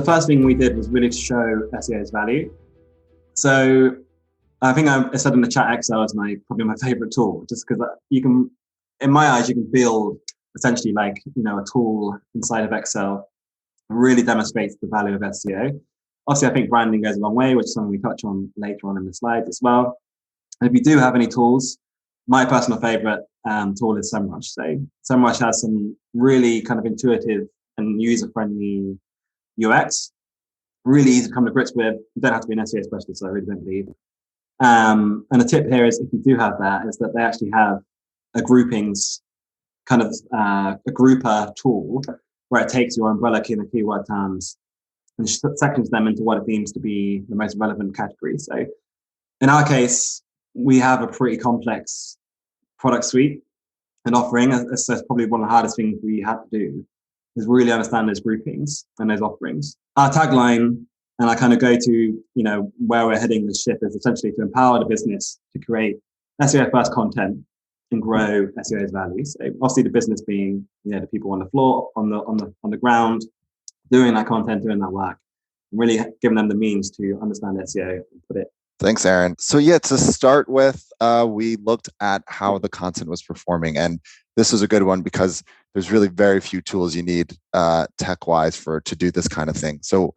the first thing we did was really to show SEO's value. So I think I said in the chat, Excel is probably my favorite tool, just because you can, in my eyes, you can build essentially like, a tool inside of Excel that really demonstrates the value of SEO. Obviously, I think branding goes a long way, which is something we touch on later on in the slides as well. And if you do have any tools, my personal favorite tool is SEMrush. So SEMrush has some really kind of intuitive and user-friendly UX, really easy to come to grips with. You don't have to be an SEO specialist, so I really don't believe. And a tip here is, if you do have that, is that they actually have a groupings, kind of a grouper tool, where it takes your umbrella keyword terms and sections them into what it deems to be the most relevant categories. So in our case, we have a pretty complex product suite and offering. That's probably one of the hardest things we had to do, is really understand those groupings and those offerings. Our tagline, and I kind of go to, where we're heading this ship, is essentially to empower the business to create SEO-first content and grow SEO's value. So obviously the business being, the people on the floor, on the ground, doing that content, doing that work, really giving them the means to understand SEO and put it. Thanks, Aaron. So to start with, we looked at how the content was performing, and this was a good one because there's really very few tools you need tech-wise to do this kind of thing. So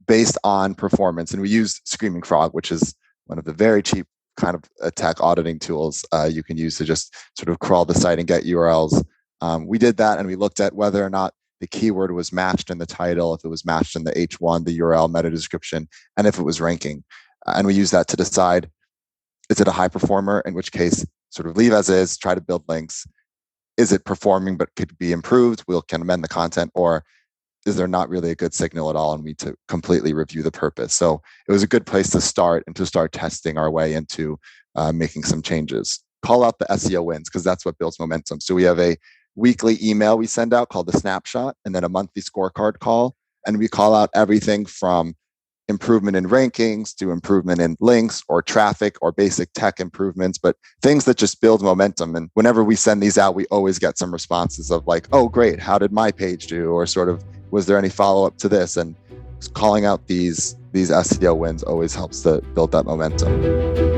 based on performance, and we used Screaming Frog, which is one of the very cheap kind of tech auditing tools you can use to just sort of crawl the site and get URLs. We did that, and we looked at whether or not the keyword was matched in the title, if it was matched in the H1, the URL meta description, and if it was ranking. And we use that to decide, is it a high performer? In which case, sort of leave as is, try to build links. Is it performing but could be improved? We can amend the content. Or is there not really a good signal at all and we need to completely review the purpose? So it was a good place to start and to start testing our way into making some changes. Call out the SEO wins, because that's what builds momentum. So we have a weekly email we send out called the Snapshot, and then a monthly scorecard call. And we call out everything from improvement in rankings to improvement in links or traffic or basic tech improvements, but things that just build momentum. And whenever we send these out, we always get some responses of like, oh, great, how did my page do? Or sort of, was there any follow-up to this? And calling out these SEO wins always helps to build that momentum.